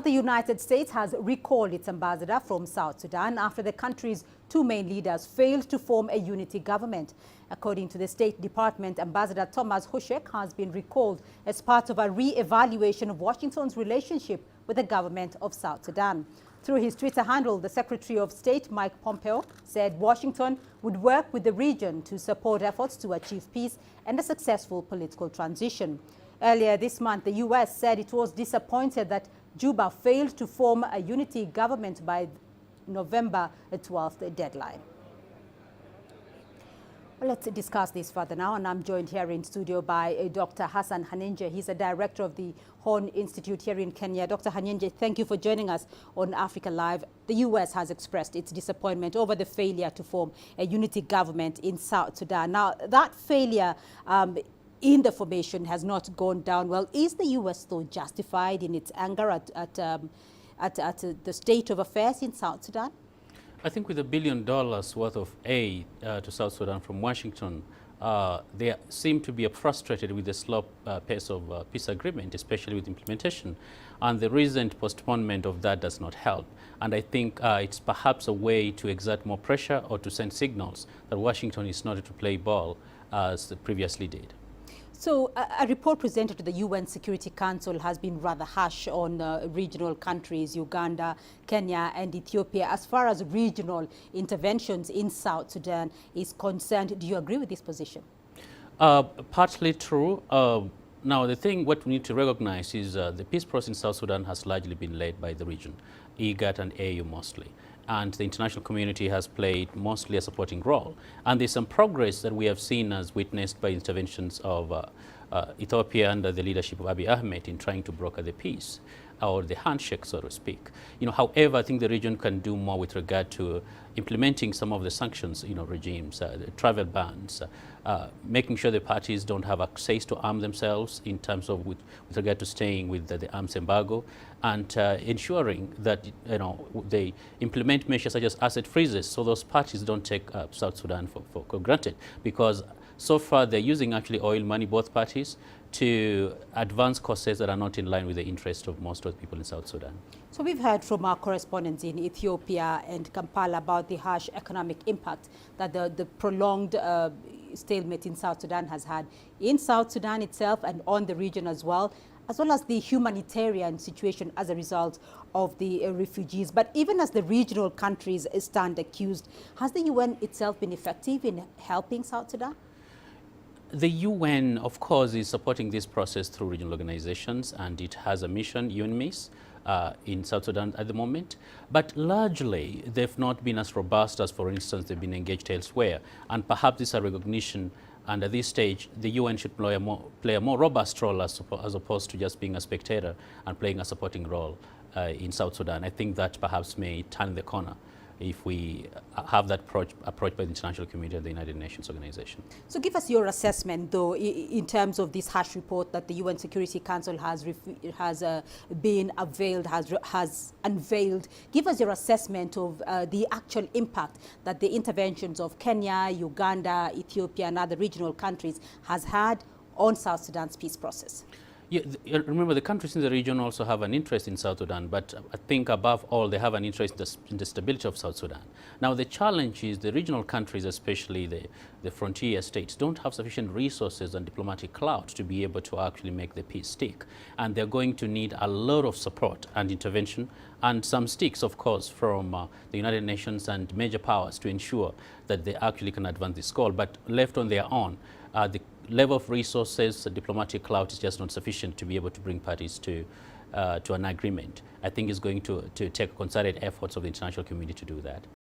the United States has recalled its ambassador from South Sudan after the country's two main leaders failed to form a unity government. According to the State Department, Ambassador Thomas Hushek has been recalled as part of a re-evaluation of Washington's relationship with the government of South Sudan. Through his Twitter handle, the Secretary of State, Mike Pompeo, said Washington would work with the region to support efforts to achieve peace and a successful political transition. Earlier this month, the U.S. said it was disappointed that Juba failed to form a unity government by November 12th deadline. Well, let's discuss this further now, and I'm joined here in studio by Dr. Hassan Khannenje. He's a director of the Horn Institute here in Kenya. Dr. Khannenje, thank you for joining us on Africa Live. The U.S. has expressed its disappointment over the failure to form a unity government in South Sudan. Now, that failure in the formation has not gone down well. Is the U.S. though justified in its anger at the state of affairs in South Sudan? I think with $1 billion worth of aid to South Sudan from Washington, they seem to be frustrated with the slow pace of peace agreement, especially with implementation. And the recent postponement of that does not help. And I think it's perhaps a way to exert more pressure or to send signals that Washington is not to play ball as it previously did. So a report presented to the UN Security Council has been rather harsh on regional countries, Uganda, Kenya and Ethiopia, as far as regional interventions in South Sudan is concerned. Do you agree with this position? Partly true. Now, what we need to recognize is the peace process in South Sudan has largely been led by the region, IGAD and AU mostly. And the international community has played mostly a supporting role. And there's some progress that we have seen as witnessed by interventions of Ethiopia under the leadership of Abiy Ahmed in trying to broker the peace, or the handshake, so to speak. However, I think the region can do more with regard to implementing some of the sanctions, regimes, the travel bans, making sure the parties don't have access to arm themselves in terms of with regard to staying with the arms embargo, and ensuring that they implement measures such as asset freezes, so those parties don't take South Sudan for granted, because so far they're using actually oil money, both parties, to advance causes that are not in line with the interest of most of the people in South Sudan. So we've heard from our correspondents in Ethiopia and Kampala about the harsh economic impact that the prolonged stalemate in South Sudan has had in South Sudan itself and on the region as well as the humanitarian situation as a result of the refugees. But even as the regional countries stand accused, has the UN itself been effective in helping South Sudan? The UN, of course, is supporting this process through regional organizations, and it has a mission, UNMISS, in South Sudan at the moment. But largely, they've not been as robust as, for instance, they've been engaged elsewhere. And perhaps this is a recognition, and at this stage, the UN should play a more robust role as opposed to just being a spectator and playing a supporting role in South Sudan. I think that perhaps may turn the corner if we have that approach by the international community and the United Nations organization. So give us your assessment, though, in terms of this harsh report that the UN Security Council has unveiled. Give us your assessment of the actual impact that the interventions of Kenya, Uganda, Ethiopia and other regional countries has had on South Sudan's peace process. Yeah, remember, the countries in the region also have an interest in South Sudan, but I think above all, they have an interest in the stability of South Sudan. Now, the challenge is the regional countries, especially the frontier states, don't have sufficient resources and diplomatic clout to be able to actually make the peace stick. And they're going to need a lot of support and intervention, and some sticks, of course, from the United Nations and major powers to ensure that they actually can advance this goal. But left on their own, the level of resources, diplomatic clout is just not sufficient to be able to bring parties to an agreement. I think it's going to take concerted efforts of the international community to do that.